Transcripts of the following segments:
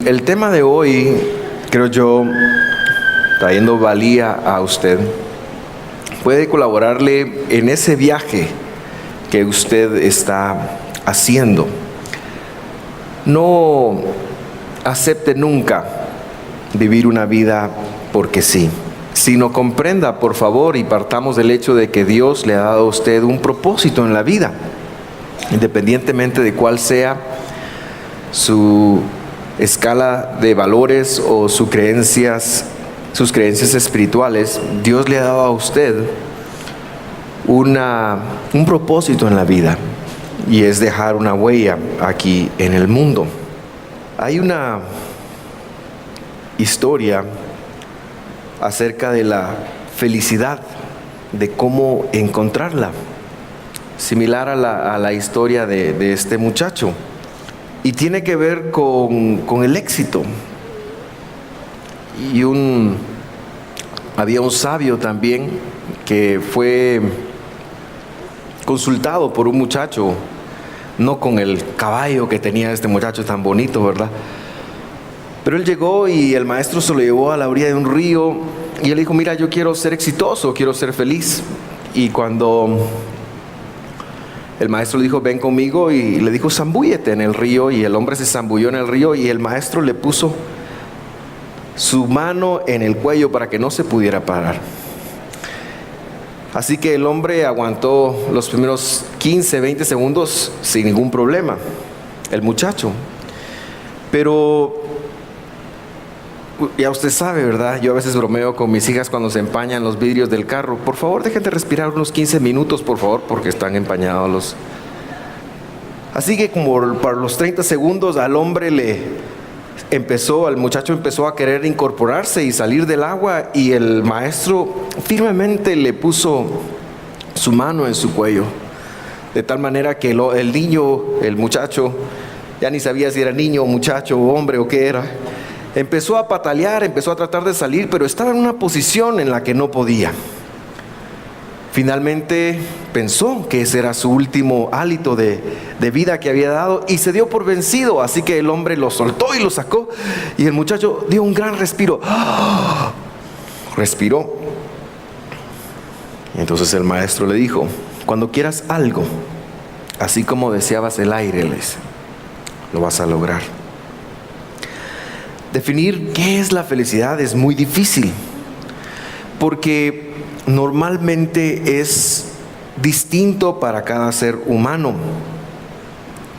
el tema de hoy, creo yo, trayendo valía a usted, puede colaborarle en ese viaje que usted está haciendo. No acepte nunca vivir una vida porque sí, sino comprenda, por favor, y partamos del hecho de que Dios le ha dado a usted un propósito en la vida, independientemente de cuál sea su escala de valores o sus creencias espirituales. Dios le ha dado a usted un propósito en la vida, y es dejar una huella aquí en el mundo. Hay una historia acerca de la felicidad, de cómo encontrarla, similar a la historia de este muchacho, y tiene que ver con el éxito. Y había un sabio también que fue consultado por un muchacho, no con el caballo que tenía este muchacho tan bonito, ¿verdad? Pero él llegó y el maestro se lo llevó a la orilla de un río y él dijo: mira, yo quiero ser exitoso, quiero ser feliz. Y cuando el maestro le dijo: ven conmigo, y le dijo: zambúllete en el río, y el hombre se zambulló en el río, y el maestro le puso su mano en el cuello para que no se pudiera parar. Así que el hombre aguantó los primeros 15, 20 segundos sin ningún problema, el muchacho. Pero ya usted sabe, ¿verdad? Yo a veces bromeo con mis hijas cuando se empañan los vidrios del carro: por favor, dejen de respirar unos 15 minutos, por favor, porque están empañados los... Así que como para los 30 segundos al muchacho empezó a querer incorporarse y salir del agua, y el maestro firmemente le puso su mano en su cuello, de tal manera que el muchacho, ya ni sabía si era niño o muchacho o hombre o qué era, empezó a patalear, empezó a tratar de salir, pero estaba en una posición en la que no podía. Finalmente pensó que ese era su último hálito de vida que había dado, y se dio por vencido. Así que el hombre lo soltó y lo sacó, y el muchacho dio un gran respiro. ¡Ah! Respiró. Y entonces el maestro le dijo: cuando quieras algo, así como deseabas el aire, lo vas a lograr. Definir qué es la felicidad es muy difícil, porque normalmente es distinto para cada ser humano.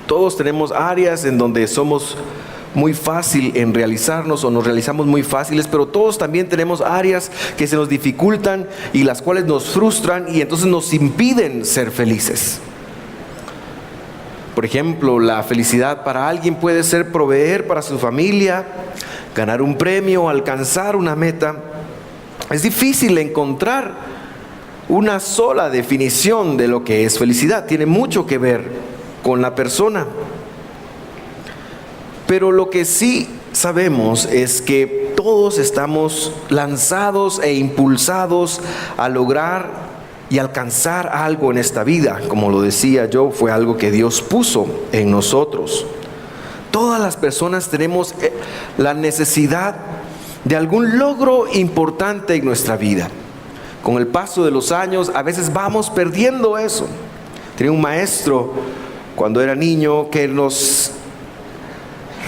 Todos tenemos áreas en donde somos muy fácil en realizarnos, o nos realizamos muy fáciles, pero todos también tenemos áreas que se nos dificultan y las cuales nos frustran y entonces nos impiden ser felices. Por ejemplo, la felicidad para alguien puede ser proveer para su familia, ganar un premio, alcanzar una meta. Es difícil encontrar una sola definición de lo que es felicidad. Tiene mucho que ver con la persona. Pero lo que sí sabemos es que todos estamos lanzados e impulsados a lograr y alcanzar algo en esta vida. Como lo decía yo, fue algo que Dios puso en nosotros. Todas las personas tenemos la necesidad de algún logro importante en nuestra vida. Con el paso de los años, a veces vamos perdiendo eso. Tenía un maestro cuando era niño que nos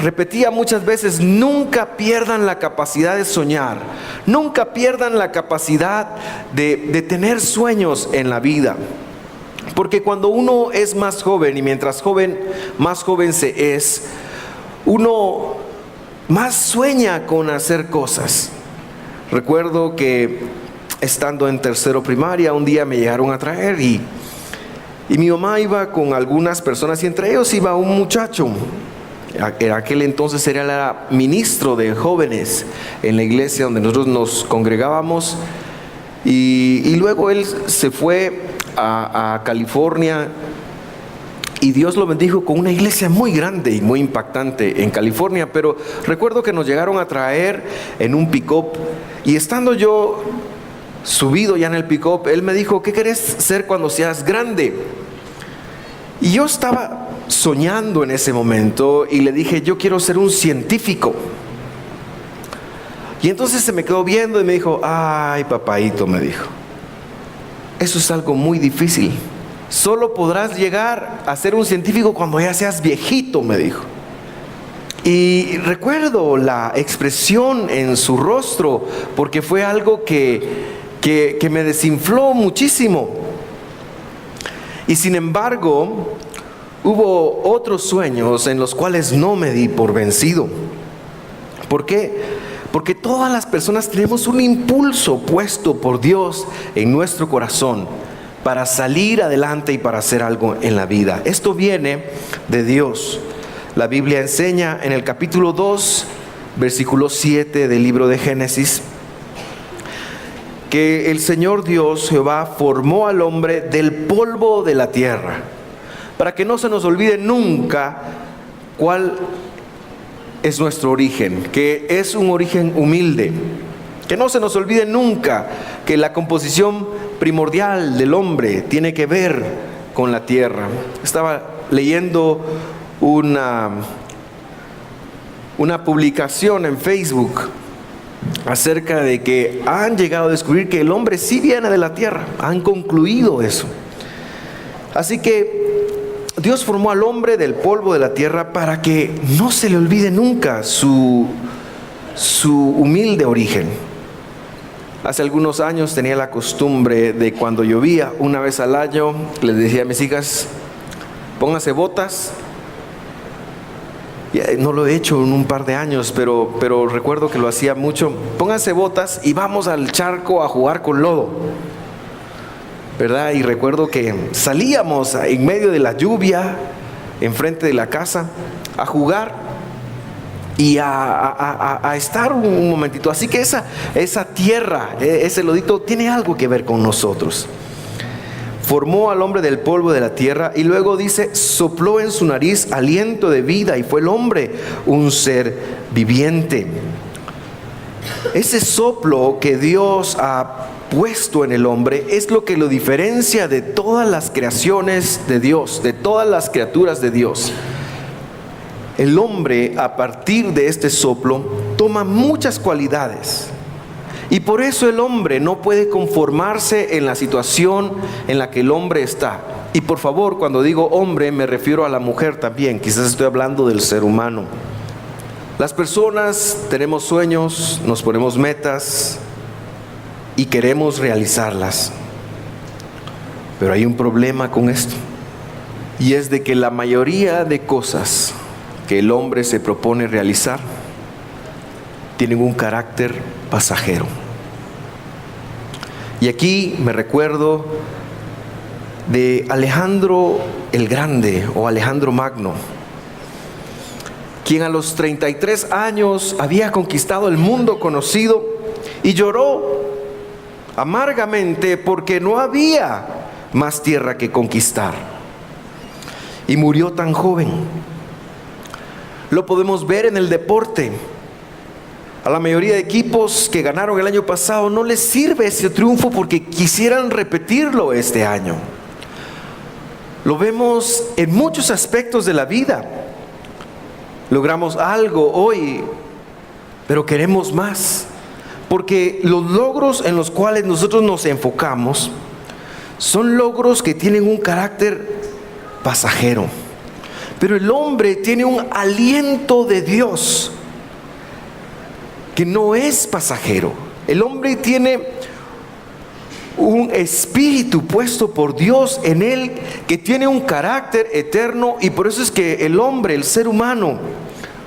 repetía muchas veces: nunca pierdan la capacidad de soñar, nunca pierdan la capacidad de tener sueños en la vida. Porque cuando uno es más joven, y mientras más joven se es, uno más sueña con hacer cosas. Recuerdo que estando en tercero primaria, un día me llegaron a traer y mi mamá iba con algunas personas, y entre ellos iba un muchacho. En aquel entonces era ministro de jóvenes en la iglesia donde nosotros nos congregábamos, y luego él se fue a California, y Dios lo bendijo con una iglesia muy grande y muy impactante en California. Pero recuerdo que nos llegaron a traer en un pick-up, y estando yo subido ya en el pick-up, él me dijo: ¿qué querés ser cuando seas grande? Y yo estaba soñando en ese momento y le dije, yo quiero ser un científico. Y entonces se me quedó viendo y me dijo, ay, papaíto, me dijo, eso es algo muy difícil. Solo podrás llegar a ser un científico cuando ya seas viejito, me dijo. Y recuerdo la expresión en su rostro, porque fue algo que me desinfló muchísimo. Y sin embargo, hubo otros sueños en los cuales no me di por vencido. ¿Por qué? Porque todas las personas tenemos un impulso puesto por Dios en nuestro corazón para salir adelante y para hacer algo en la vida. Esto viene de Dios. La Biblia enseña en el capítulo 2, versículo 7 del libro de Génesis, que el Señor Dios, Jehová, formó al hombre del polvo de la tierra, para que no se nos olvide nunca cuál es nuestro origen, que es un origen humilde. Que no se nos olvide nunca que la composición primordial del hombre tiene que ver con la tierra. Estaba leyendo una publicación en Facebook acerca de que han llegado a descubrir que el hombre sí viene de la tierra. Han concluido eso. Así que Dios formó al hombre del polvo de la tierra para que no se le olvide nunca su humilde origen. Hace algunos años tenía la costumbre de cuando llovía, una vez al año, les decía a mis hijas, pónganse botas. No lo he hecho en un par de años, pero recuerdo que lo hacía mucho. Pónganse botas y vamos al charco a jugar con lodo, ¿verdad? Y recuerdo que salíamos en medio de la lluvia, enfrente de la casa, a jugar y a estar un momentito. Así que esa tierra, ese lodito tiene algo que ver con nosotros. Formó al hombre del polvo de la tierra y luego dice, sopló en su nariz aliento de vida y fue el hombre un ser viviente. Ese soplo que Dios ha puesto en el hombre es lo que lo diferencia de todas las creaciones de Dios, de todas las criaturas de Dios. El hombre, a partir de este soplo, toma muchas cualidades. Y por eso el hombre no puede conformarse en la situación en la que el hombre está. Y por favor, cuando digo hombre, me refiero a la mujer también. Quizás estoy hablando del ser humano. Las personas tenemos sueños, nos ponemos metas y queremos realizarlas. Pero hay un problema con esto. Y es de que la mayoría de cosas que el hombre se propone realizar tienen un carácter pasajero. Y aquí me recuerdo de Alejandro el Grande o Alejandro Magno, quien a los 33 años había conquistado el mundo conocido y lloró amargamente porque no había más tierra que conquistar. Y murió tan joven. Lo podemos ver en el deporte. A la mayoría de equipos que ganaron el año pasado no les sirve ese triunfo porque quisieran repetirlo este año. Lo vemos en muchos aspectos de la vida. Logramos algo hoy, pero queremos más. Porque los logros en los cuales nosotros nos enfocamos son logros que tienen un carácter pasajero. Pero el hombre tiene un aliento de Dios que no es pasajero. El hombre tiene un espíritu puesto por Dios en él que tiene un carácter eterno, y por eso es que el hombre, el ser humano,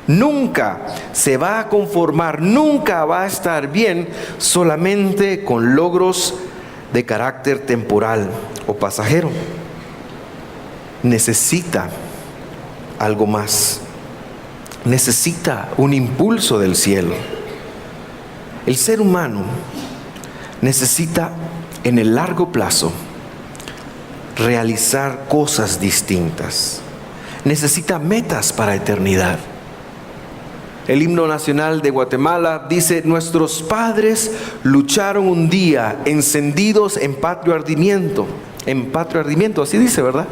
nunca se va a conformar, nunca va a estar bien solamente con logros de carácter temporal o pasajero. Necesita algo más. Necesita un impulso del cielo. El ser humano necesita en el largo plazo realizar cosas distintas. Necesita metas para eternidad. El himno nacional de Guatemala dice: nuestros padres lucharon un día encendidos en patrio ardimiento. En patrio ardimiento, así dice, ¿verdad?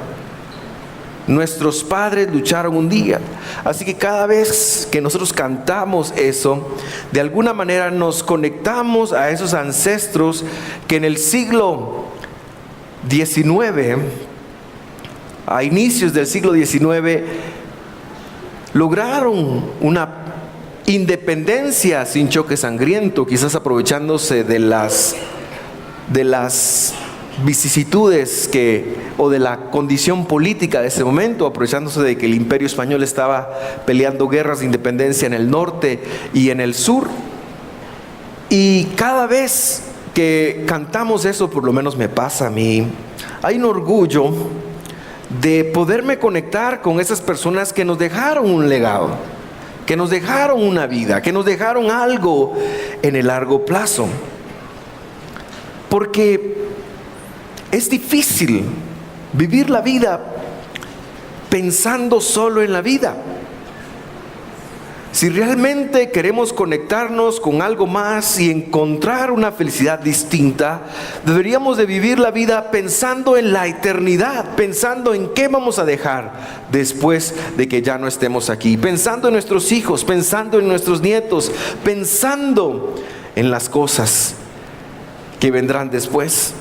Nuestros padres lucharon un día. Así que cada vez que nosotros cantamos eso, de alguna manera nos conectamos a esos ancestros que en el siglo XIX, a inicios del siglo XIX, lograron una independencia sin choque sangriento, quizás aprovechándose de las vicisitudes o de la condición política de ese momento, aprovechándose de que el Imperio Español estaba peleando guerras de independencia en el norte y en el sur. Y cada vez que cantamos eso, por lo menos me pasa a mí, hay un orgullo de poderme conectar con esas personas que nos dejaron un legado, que nos dejaron una vida, que nos dejaron algo en el largo plazo. Porque es difícil vivir la vida pensando solo en la vida. Si realmente queremos conectarnos con algo más y encontrar una felicidad distinta, deberíamos de vivir la vida pensando en la eternidad, pensando en qué vamos a dejar después de que ya no estemos aquí, pensando en nuestros hijos, pensando en nuestros nietos, pensando en las cosas que vendrán después.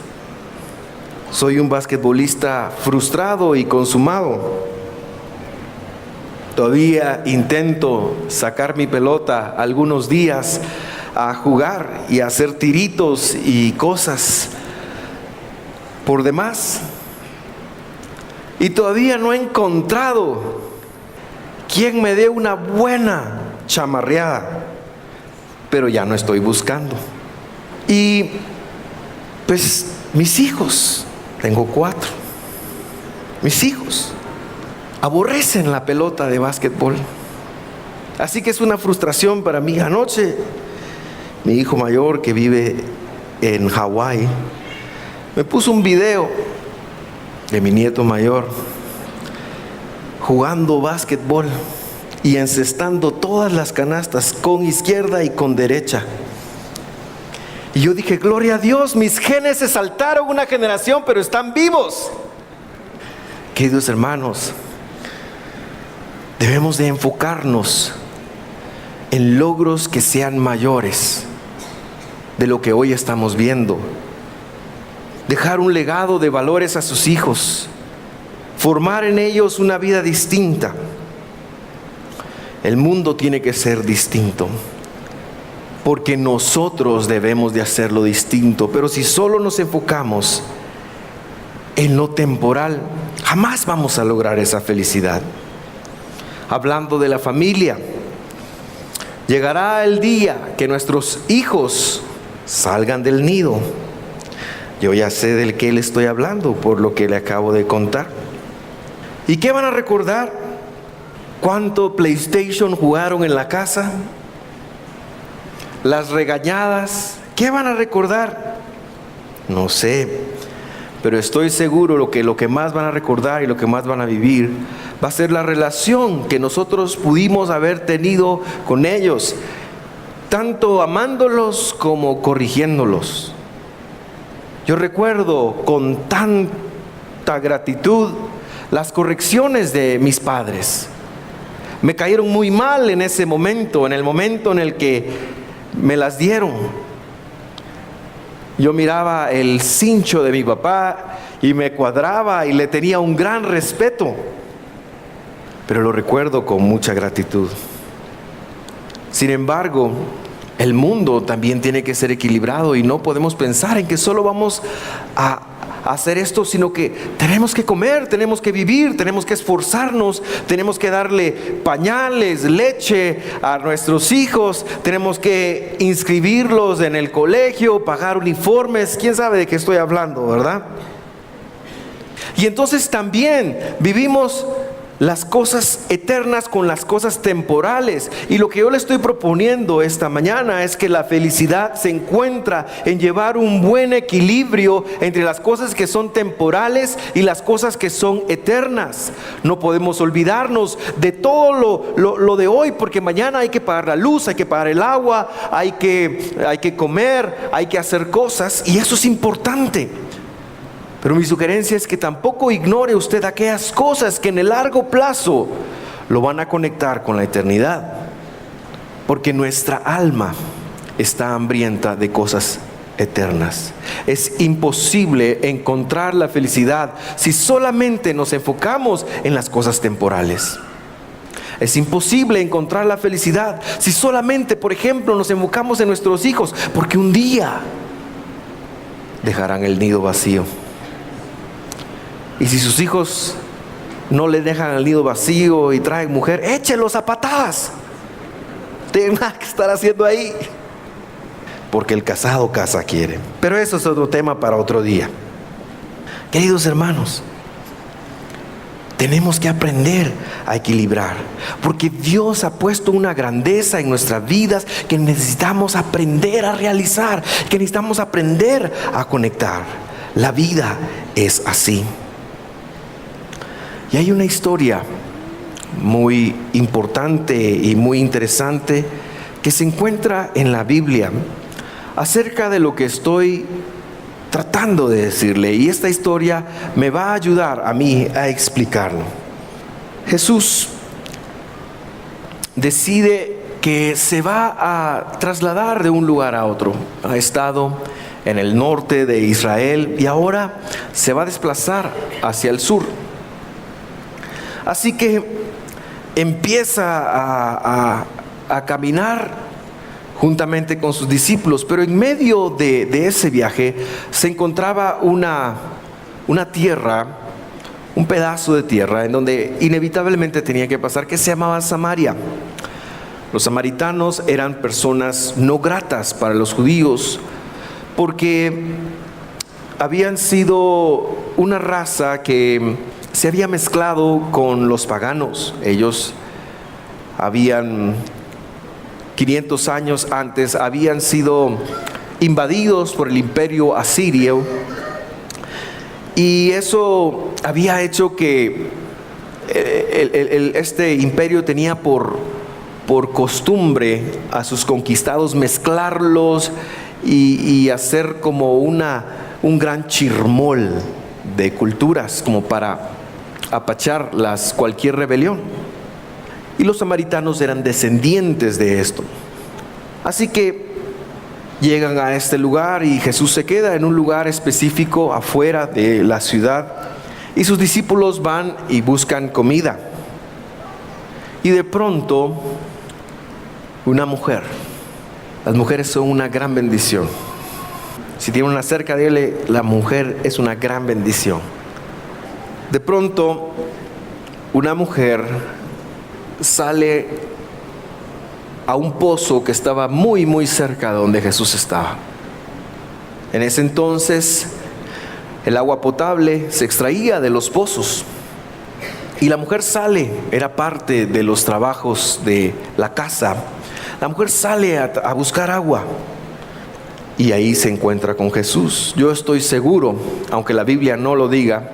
Soy un basquetbolista frustrado y consumado. Todavía intento sacar mi pelota algunos días a jugar y a hacer tiritos y cosas por demás. Y todavía no he encontrado quien me dé una buena chamarreada, pero ya no estoy buscando. Y pues mis hijos, tengo 4, mis hijos aborrecen la pelota de básquetbol. Así que es una frustración para mí. Anoche, mi hijo mayor, que vive en Hawái, me puso un video de mi nieto mayor jugando básquetbol y encestando todas las canastas con izquierda y con derecha. Y yo dije, gloria a Dios, mis genes se saltaron una generación, pero están vivos. Queridos hermanos, debemos de enfocarnos en logros que sean mayores de lo que hoy estamos viendo. Dejar un legado de valores a sus hijos, formar en ellos una vida distinta. El mundo tiene que ser distinto, porque nosotros debemos de hacerlo distinto. Pero si solo nos enfocamos en lo temporal, jamás vamos a lograr esa felicidad. Hablando de la familia, llegará el día que nuestros hijos salgan del nido. Yo ya sé del que le estoy hablando por lo que le acabo de contar. ¿Y qué van a recordar? ¿Cuánto PlayStation jugaron en la casa? Las regañadas, ¿qué van a recordar? No sé, pero estoy seguro que lo que más van a recordar y lo que más van a vivir va a ser la relación que nosotros pudimos haber tenido con ellos, tanto amándolos como corrigiéndolos. Yo recuerdo con tanta gratitud las correcciones de mis padres. Me cayeron muy mal en ese momento, en el momento en el que me las dieron. Yo miraba el cincho de mi papá y me cuadraba y le tenía un gran respeto, pero lo recuerdo con mucha gratitud. Sin embargo, el mundo también tiene que ser equilibrado y no podemos pensar en que solo vamos a hacer esto, sino que tenemos que comer, tenemos que vivir, tenemos que esforzarnos, tenemos que darle pañales, leche a nuestros hijos, tenemos que inscribirlos en el colegio, pagar uniformes. ¿Quién sabe de qué estoy hablando, verdad? Y entonces también vivimos las cosas eternas con las cosas temporales. Y lo que yo le estoy proponiendo esta mañana es que la felicidad se encuentra en llevar un buen equilibrio entre las cosas que son temporales y las cosas que son eternas. No podemos olvidarnos de todo lo de hoy, porque mañana hay que pagar la luz, hay que pagar el agua, hay que comer, hay que hacer cosas, y eso es importante. Pero mi sugerencia es que tampoco ignore usted aquellas cosas que en el largo plazo lo van a conectar con la eternidad. Porque nuestra alma está hambrienta de cosas eternas. Es imposible encontrar la felicidad si solamente nos enfocamos en las cosas temporales. Es imposible encontrar la felicidad si solamente, por ejemplo, nos enfocamos en nuestros hijos, porque un día dejarán el nido vacío. Y si sus hijos no le dejan el nido vacío y traen mujer, échelos a patadas. Tienen nada que estar haciendo ahí. Porque el casado casa quiere. Pero eso es otro tema para otro día. Queridos hermanos, tenemos que aprender a equilibrar, porque Dios ha puesto una grandeza en nuestras vidas que necesitamos aprender a realizar, que necesitamos aprender a conectar. La vida es así. Y hay una historia muy importante y muy interesante que se encuentra en la Biblia acerca de lo que estoy tratando de decirle, y esta historia me va a ayudar a mí a explicarlo. Jesús decide que se va a trasladar de un lugar a otro. Ha estado en el norte de Israel y ahora se va a desplazar hacia el sur. Así que empieza a caminar juntamente con sus discípulos, pero en medio de ese viaje se encontraba una tierra, un pedazo de tierra en donde inevitablemente tenía que pasar, que se llamaba Samaria. Los samaritanos eran personas no gratas para los judíos porque habían sido una raza que se había mezclado con los paganos. Ellos habían 500 años antes habían sido invadidos por el imperio asirio, y eso había hecho que este imperio tenía por costumbre a sus conquistados mezclarlos y hacer como un gran chirmol de culturas, como para apachar cualquier rebelión. Y los samaritanos eran descendientes de esto. Así que llegan a este lugar y Jesús se queda en un lugar específico afuera de la ciudad, y sus discípulos van y buscan comida. Y de pronto, una mujer. Las mujeres son una gran bendición. Si tienen una cerca, dile: la mujer es una gran bendición. De pronto, una mujer sale a un pozo que estaba muy muy cerca de donde Jesús estaba. En ese entonces el agua potable se extraía de los pozos, y la mujer sale, era parte de los trabajos de la casa. La mujer sale a buscar agua, y ahí se encuentra con Jesús. Yo estoy seguro, aunque la Biblia no lo diga,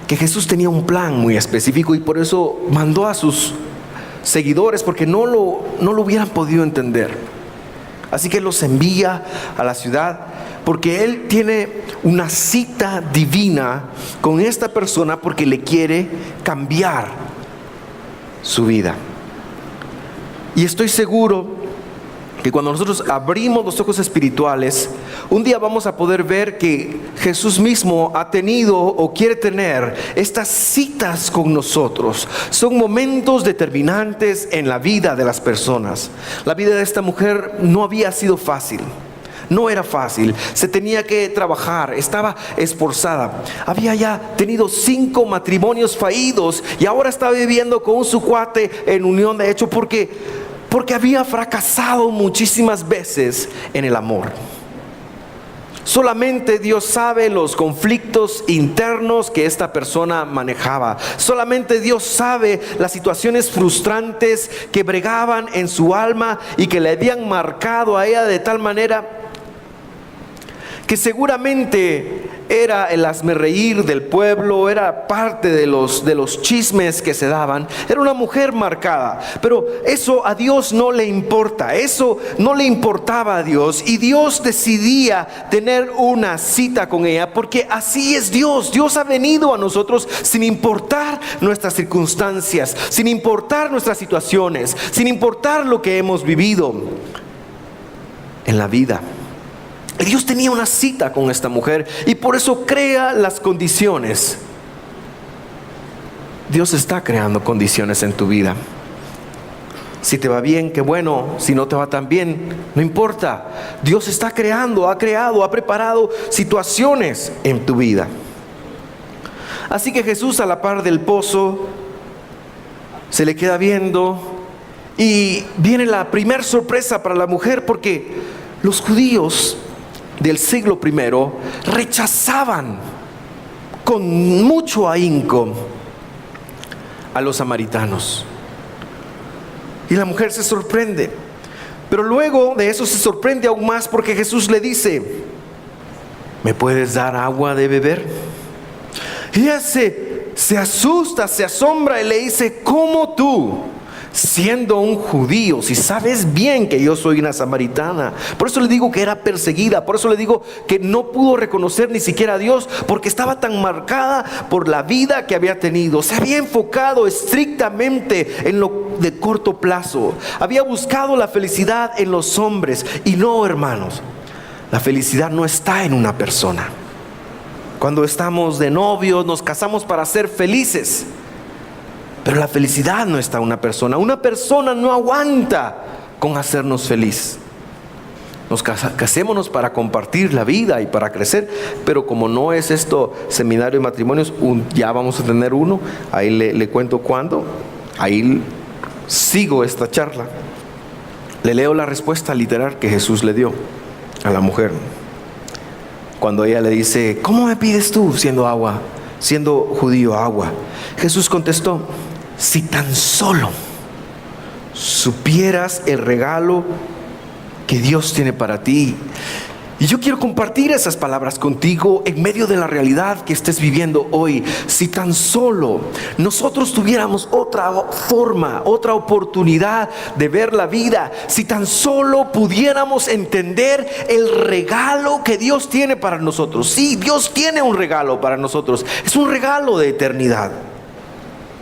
que Jesús tenía un plan muy específico, y por eso mandó a sus seguidores, porque no lo hubieran podido entender. Así que los envía a la ciudad, porque Él tiene una cita divina con esta persona, porque le quiere cambiar su vida. Y estoy seguro que cuando nosotros abrimos los ojos espirituales, un día vamos a poder ver que Jesús mismo ha tenido o quiere tener estas citas con nosotros. Son momentos determinantes en la vida de las personas. La vida de esta mujer no había sido fácil. No era fácil, se tenía que trabajar, estaba esforzada. Había ya tenido 5 matrimonios fallidos y ahora estaba viviendo con su cuate en unión de hecho porque había fracasado muchísimas veces en el amor. Solamente Dios sabe los conflictos internos que esta persona manejaba. Solamente Dios sabe las situaciones frustrantes que bregaban en su alma y que le habían marcado a ella de tal manera que seguramente era el hazmerreír del pueblo, era parte de los chismes que se daban. Era una mujer marcada, pero eso a Dios no le importa, eso no le importaba a Dios, y Dios decidía tener una cita con ella, porque así es Dios. Dios ha venido a nosotros sin importar nuestras circunstancias, sin importar nuestras situaciones, sin importar lo que hemos vivido en la vida. Dios tenía una cita con esta mujer y por eso crea las condiciones. Dios está creando condiciones en tu vida. Si te va bien, qué bueno. Si no te va tan bien, no importa. Dios está creando, ha preparado situaciones en tu vida. Así que Jesús, a la par del pozo, se le queda viendo, y viene la primera sorpresa para la mujer, porque los judíos del siglo I rechazaban con mucho ahínco a los samaritanos. Y la mujer se sorprende, pero luego de eso se sorprende aún más, porque Jesús le dice: ¿me puedes dar agua de beber? Y ella se asusta, se asombra y le dice: ¿cómo tú, siendo un judío, si sabes bien que yo soy una samaritana? Por eso le digo que era perseguida, por eso le digo que no pudo reconocer ni siquiera a Dios, porque estaba tan marcada por la vida que había tenido. Se había enfocado estrictamente en lo de corto plazo, había buscado la felicidad en los hombres, y no, hermanos, la felicidad no está en una persona. Cuando estamos de novios, nos casamos para ser felices, pero la felicidad no está en una persona. Una persona no aguanta con hacernos feliz. Casémonos para compartir la vida y para crecer, pero como no es esto seminario de matrimonios, ya vamos a tener uno, ahí le cuento cuándo, ahí sigo esta charla. Le leo la respuesta literal que Jesús le dio a la mujer. Cuando ella le dice: ¿cómo me pides tú, siendo judío, agua? Jesús contestó: si tan solo supieras el regalo que Dios tiene para ti. Y yo quiero compartir esas palabras contigo en medio de la realidad que estés viviendo hoy. Si tan solo nosotros tuviéramos otra forma, otra oportunidad de ver la vida, si tan solo pudiéramos entender el regalo que Dios tiene para nosotros. Sí, Dios tiene un regalo para nosotros, es un regalo de eternidad.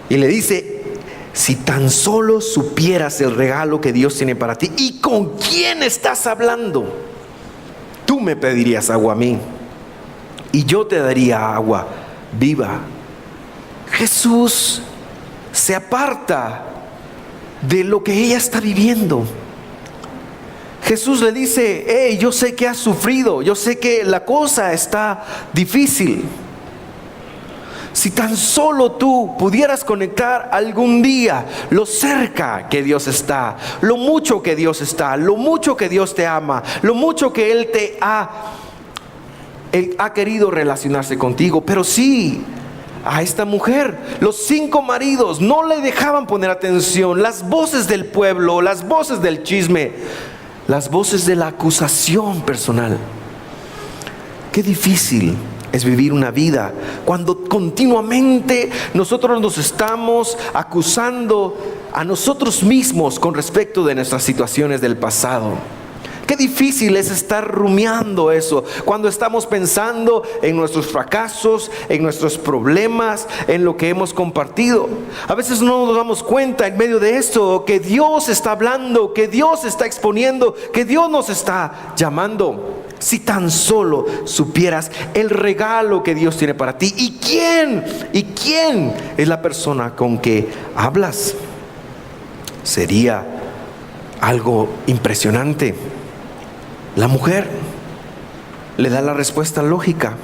Y le dice: si tan solo supieras el regalo que Dios tiene para ti y con quién estás hablando, tú me pedirías agua a mí y yo te daría agua viva. Jesús se aparta de lo que ella está viviendo. Jesús le dice: hey, yo sé que has sufrido, yo sé que la cosa está difícil. Si tan solo tú pudieras conectar algún día lo cerca que Dios está, lo mucho que Dios está, lo mucho que Dios te ama, lo mucho que Él ha querido relacionarse contigo. Pero sí, a esta mujer, los 5 maridos no le dejaban poner atención. Las voces del pueblo, las voces del chisme, las voces de la acusación personal. Qué difícil es vivir una vida cuando continuamente nosotros nos estamos acusando a nosotros mismos con respecto de nuestras situaciones del pasado. Qué difícil es estar rumiando eso cuando estamos pensando en nuestros fracasos, en nuestros problemas, en lo que hemos compartido. A veces no nos damos cuenta en medio de esto que Dios está hablando, que Dios está exponiendo, que Dios nos está llamando. Si tan solo supieras el regalo que Dios tiene para ti. ¿Y quién es la persona con que hablas? Sería algo impresionante. La mujer le da la respuesta lógica.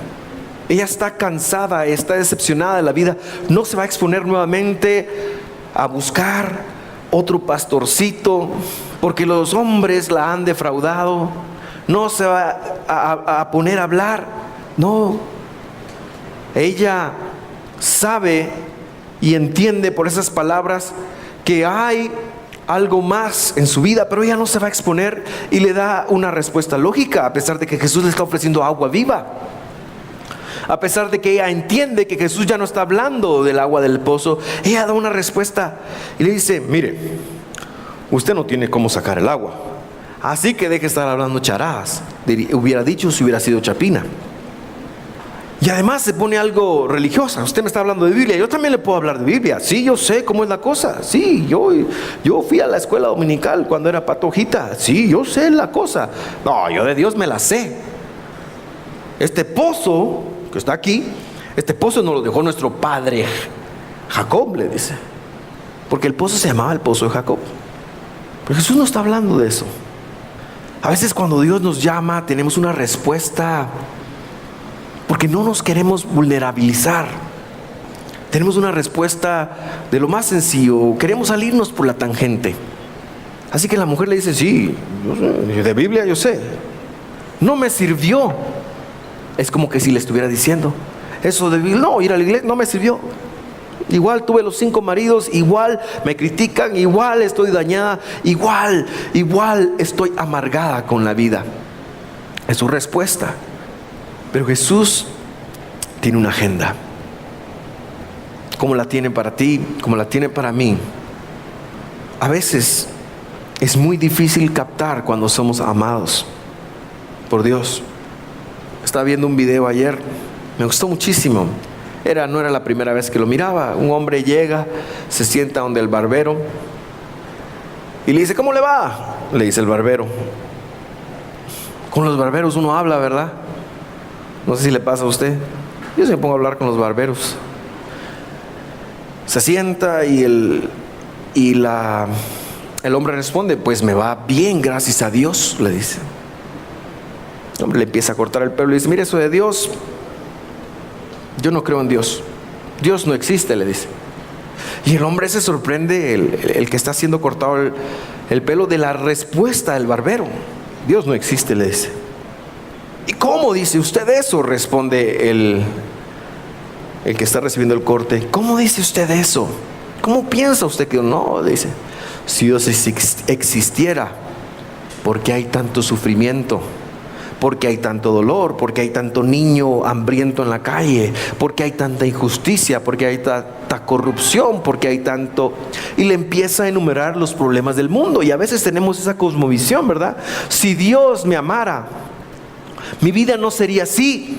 Ella está cansada, está decepcionada de la vida. No se va a exponer nuevamente a buscar otro pastorcito, porque los hombres la han defraudado. No se va a poner a hablar. No. Ella sabe y entiende por esas palabras que hay algo más en su vida, pero ella no se va a exponer y le da una respuesta lógica, a pesar de que Jesús le está ofreciendo agua viva. A pesar de que ella entiende que Jesús ya no está hablando del agua del pozo, ella da una respuesta y le dice: mire, usted no tiene cómo sacar el agua, así que deje de estar hablando charadas. Hubiera dicho si hubiera sido chapina. Y además se pone algo religiosa. Usted me está hablando de Biblia, yo también le puedo hablar de Biblia. Sí, yo sé cómo es la cosa. Sí, yo fui a la escuela dominical cuando era patojita. Sí, yo sé la cosa. No, yo de Dios me la sé. Este pozo que está aquí, este pozo nos lo dejó nuestro padre Jacob, le dice. Porque el pozo se llamaba el pozo de Jacob. Pero Jesús no está hablando de eso. A veces cuando Dios nos llama tenemos una respuesta porque no nos queremos vulnerabilizar. Tenemos una respuesta de lo más sencillo, queremos salirnos por la tangente. Así que la mujer le dice: sí, de Biblia yo sé. No me sirvió. Es como que si le estuviera diciendo: eso de Biblia, no, ir a la iglesia no me sirvió. Igual tuve los 5 maridos, igual me critican, igual estoy dañada, igual estoy amargada con la vida. Es su respuesta. Pero Jesús tiene una agenda, como la tiene para ti, como la tiene para mí. A veces es muy difícil captar cuando somos amados por Dios. Estaba viendo un video ayer, me gustó muchísimo. No era la primera vez que lo miraba. Un hombre llega, se sienta donde el barbero y le dice: ¿cómo le va? Le dice el barbero. Con los barberos uno habla, ¿verdad? No sé si le pasa a usted. Yo se me pongo a hablar con los barberos. Se sienta y el hombre responde: pues me va bien, gracias a Dios, le dice. El hombre le empieza a cortar el pelo y dice: mire, eso de Dios, yo no creo en Dios. Dios no existe, le dice. Y el hombre se sorprende, el que está siendo cortado el pelo, de la respuesta del barbero. Dios no existe, le dice. ¿Y cómo dice usted eso? Responde el que está recibiendo el corte. ¿Cómo dice usted eso? ¿Cómo piensa usted que no? Dice: si Dios existiera, ¿por qué hay tanto sufrimiento? ¿Por qué hay tanto dolor? ¿Por qué hay tanto niño hambriento en la calle? ¿Por qué hay tanta injusticia? ¿Por qué hay tanta corrupción? ¿Por qué hay tanto? Y le empieza a enumerar los problemas del mundo. Y a veces tenemos esa cosmovisión, ¿verdad? Si Dios me amara, mi vida no sería así.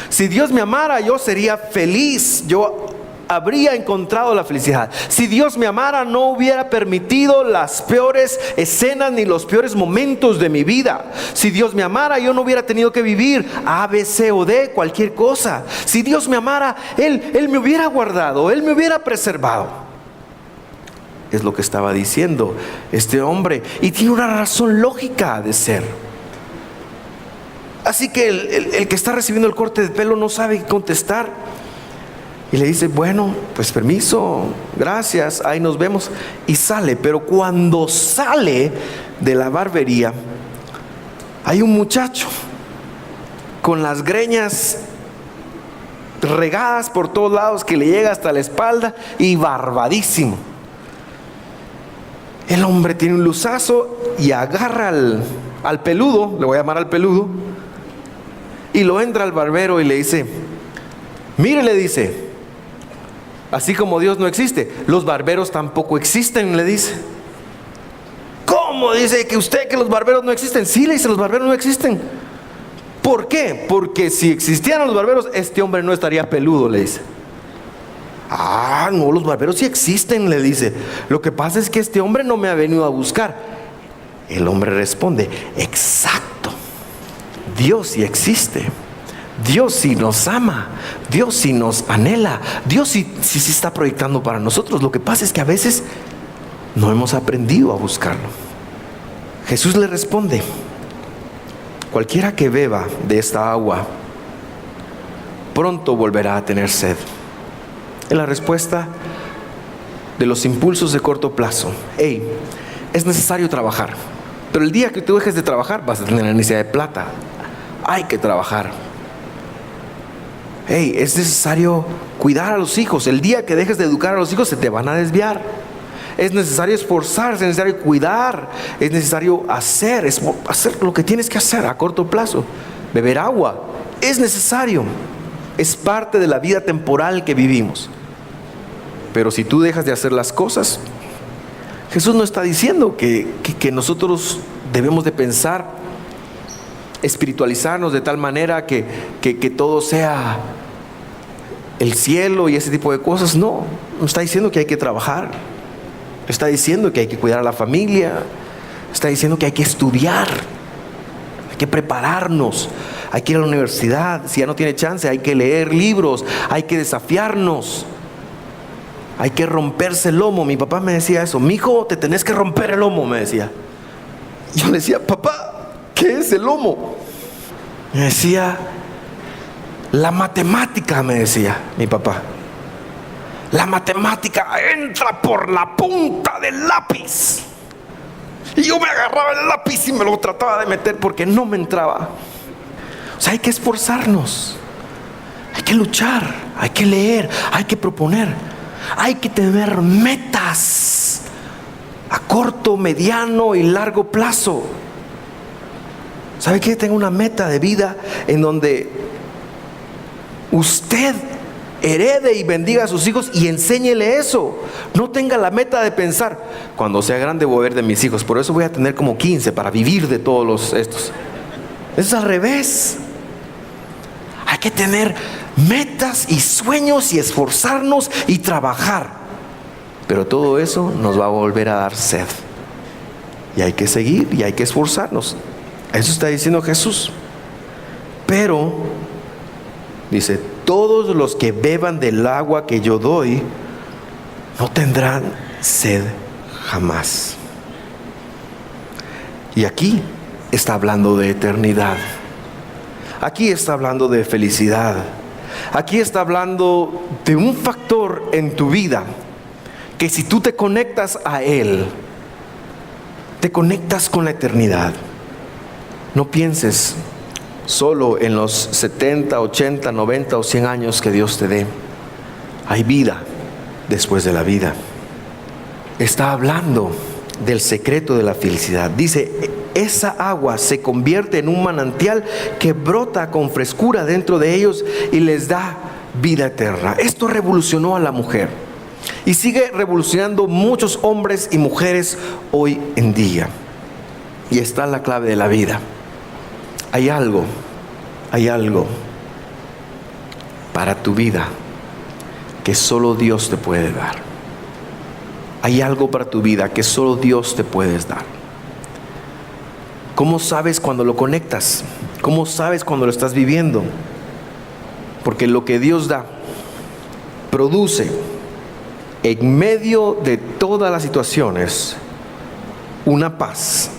Si Dios me amara, yo sería feliz. Yo habría encontrado la felicidad. Si Dios me amara, no hubiera permitido las peores escenas ni los peores momentos de mi vida. Si Dios me amara, yo no hubiera tenido que vivir A, B, C o D, cualquier cosa. Si Dios me amara, Él me hubiera guardado, Él me hubiera preservado. Es lo que estaba diciendo este hombre, y tiene una razón lógica de ser. Así que el que está recibiendo el corte de pelo no sabe qué contestar. Y le dice: bueno, pues permiso, gracias, ahí nos vemos. Y sale, pero cuando sale de la barbería, hay un muchacho con las greñas regadas por todos lados, que le llega hasta la espalda y barbadísimo. El hombre tiene un luzazo y agarra al peludo, le voy a llamar al peludo, y lo entra al barbero y le dice: mire, le dice, así como Dios no existe, los barberos tampoco existen, le dice. ¿Cómo? Dice que los barberos no existen. Sí, le dice, los barberos no existen. ¿Por qué? Porque si existieran los barberos, este hombre no estaría peludo, le dice. Ah, no, los barberos sí existen, le dice. Lo que pasa es que este hombre no me ha venido a buscar. El hombre responde: exacto, Dios sí existe. Dios sí nos ama, Dios sí nos anhela, Dios sí está proyectando para nosotros. Lo que pasa es que a veces no hemos aprendido a buscarlo. Jesús le responde: cualquiera que beba de esta agua pronto volverá a tener sed. Es la respuesta de los impulsos de corto plazo. Es necesario trabajar, pero el día que tú dejes de trabajar vas a tener la necesidad de plata. Hay que trabajar. Es necesario cuidar a los hijos. El día que dejes de educar a los hijos, se te van a desviar. Es necesario esforzarse, es necesario cuidar, es necesario hacer lo que tienes que hacer a corto plazo. Beber agua es necesario. Es parte de la vida temporal que vivimos. Pero si tú dejas de hacer las cosas, Jesús no está diciendo que nosotros debemos de pensar, espiritualizarnos de tal manera que todo sea el cielo y ese tipo de cosas. No está diciendo que hay que trabajar. Está diciendo que hay que cuidar a la familia. Está diciendo que hay que estudiar. Hay que prepararnos. Hay que ir a la universidad. Si ya no tiene chance, hay que leer libros. Hay que desafiarnos. Hay que romperse el lomo. Mi papá me decía eso. Mijo, te tenés que romper el lomo, me decía. Yo le decía, papá, ¿qué es el lomo? Me decía, la matemática, me decía mi papá. La matemática entra por la punta del lápiz. Y yo me agarraba el lápiz y me lo trataba de meter porque no me entraba. O sea, hay que esforzarnos. Hay que luchar. Hay que leer. Hay que proponer. Hay que tener metas a corto, mediano y largo plazo. ¿Sabe qué? Tengo una meta de vida en donde usted herede y bendiga a sus hijos y enséñele eso. No tenga la meta de pensar, cuando sea grande voy a ver de mis hijos, por eso voy a tener como 15 para vivir de todos estos. Es al revés. Hay que tener metas y sueños y esforzarnos y trabajar. Pero todo eso nos va a volver a dar sed. Y hay que seguir y hay que esforzarnos. Eso está diciendo Jesús. Pero, dice, todos los que beban del agua que yo doy, no tendrán sed jamás. Y aquí está hablando de eternidad. Aquí está hablando de felicidad. Aquí está hablando de un factor en tu vida que si tú te conectas a Él, te conectas con la eternidad. No pienses solo en los 70, 80, 90 o 100 años que Dios te dé. Hay vida después de la vida. Está hablando del secreto de la felicidad. Dice, esa agua se convierte en un manantial que brota con frescura dentro de ellos y les da vida eterna. Esto revolucionó a la mujer y sigue revolucionando muchos hombres y mujeres hoy en día. Y está la clave de la vida. Hay algo para tu vida que solo Dios te puede dar. Hay algo para tu vida que solo Dios te puede dar. ¿Cómo sabes cuando lo conectas? ¿Cómo sabes cuando lo estás viviendo? Porque lo que Dios da produce en medio de todas las situaciones una paz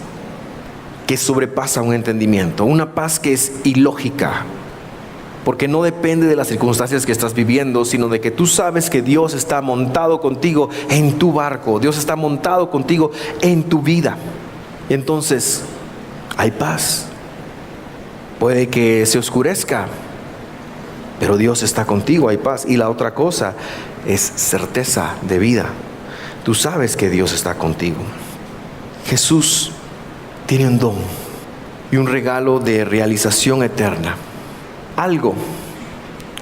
que sobrepasa un entendimiento, una paz que es ilógica, porque no depende de las circunstancias que estás viviendo, sino de que tú sabes que Dios está montado contigo en tu barco, Dios está montado contigo en tu vida. Y entonces hay paz. Puede que se oscurezca, pero Dios está contigo, hay paz. Y la otra cosa es certeza de vida. Tú sabes que Dios está contigo. Jesús tiene un don y un regalo de realización eterna. Algo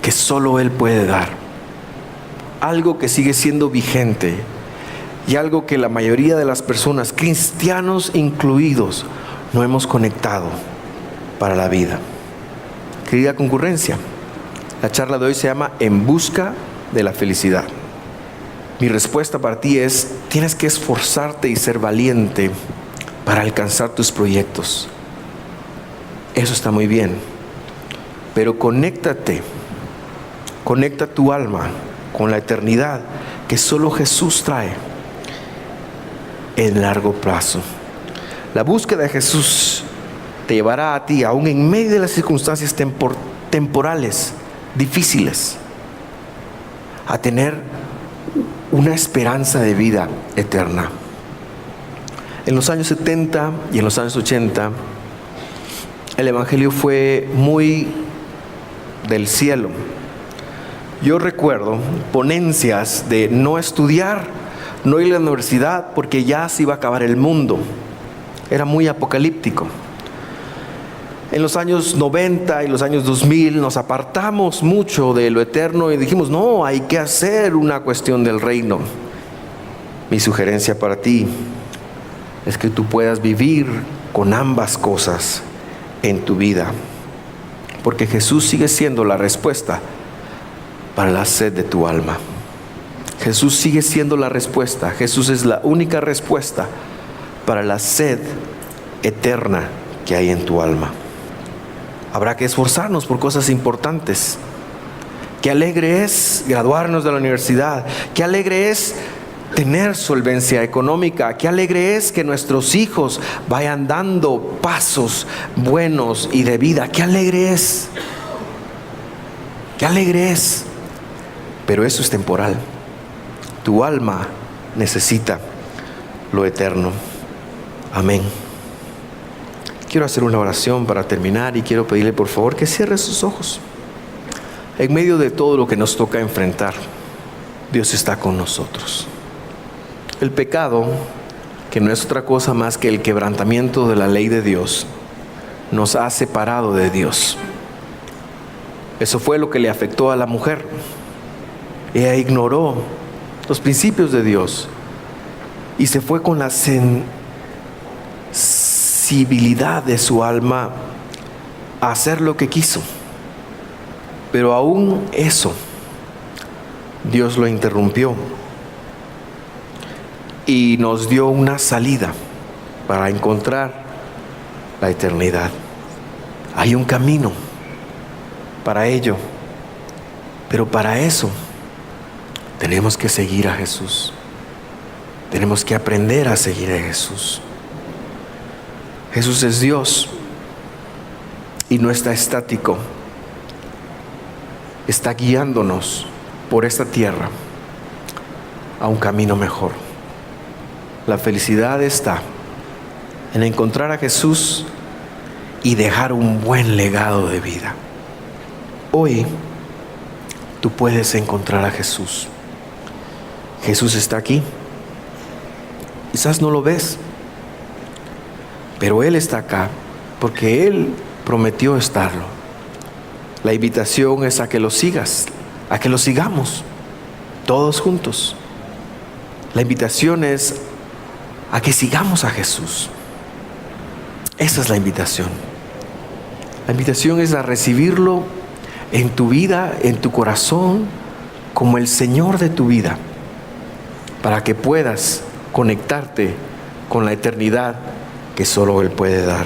que solo Él puede dar. Algo que sigue siendo vigente. Y algo que la mayoría de las personas, cristianos incluidos, no hemos conectado para la vida. Querida concurrencia, la charla de hoy se llama En busca de la felicidad. Mi respuesta para ti es: tienes que esforzarte y ser valiente para alcanzar tus proyectos. Eso está muy bien, pero conecta tu alma con la eternidad que solo Jesús trae en largo plazo. La búsqueda de Jesús te llevará a ti, aún en medio de las circunstancias temporales difíciles, a tener una esperanza de vida eterna. En los años 70 y en los años 80, el evangelio fue muy del cielo. Yo recuerdo ponencias de no estudiar, no ir a la universidad porque ya se iba a acabar el mundo. Era muy apocalíptico. En los años 90 y los años 2000 nos apartamos mucho de lo eterno y dijimos, no, hay que hacer una cuestión del reino. Mi sugerencia para ti es que tú puedas vivir con ambas cosas en tu vida, porque Jesús sigue siendo la respuesta para la sed de tu alma. Jesús sigue siendo la respuesta. Jesús es la única respuesta para la sed eterna que hay en tu alma. Habrá que esforzarnos por cosas importantes. Qué alegre es graduarnos de la universidad. Qué alegre es tener solvencia económica. Qué alegre es que nuestros hijos vayan dando pasos buenos y de vida. Qué alegre es. Qué alegre es. Pero eso es temporal. Tu alma necesita lo eterno. Amén. Quiero hacer una oración para terminar y quiero pedirle por favor que cierre sus ojos. En medio de todo lo que nos toca enfrentar, Dios está con nosotros. El pecado, que no es otra cosa más que el quebrantamiento de la ley de Dios, nos ha separado de Dios. Eso fue lo que le afectó a la mujer. Ella ignoró los principios de Dios y se fue con la sensibilidad de su alma a hacer lo que quiso. Pero aún eso, Dios lo interrumpió y nos dio una salida para encontrar la eternidad. Hay un camino para ello, pero para eso tenemos que seguir a Jesús. Tenemos que aprender a seguir a Jesús. Jesús es Dios y no está estático. Está guiándonos por esta tierra a un camino mejor. La felicidad está en encontrar a Jesús y dejar un buen legado de vida. Hoy tú puedes encontrar a Jesús. Jesús está aquí. Quizás no lo ves, pero Él está acá porque Él prometió estarlo. La invitación es a que lo sigas, a que lo sigamos todos juntos. La invitación es a que sigamos a Jesús. Esa es la invitación. La invitación es a recibirlo en tu vida, en tu corazón, como el Señor de tu vida, para que puedas conectarte con la eternidad que solo Él puede dar.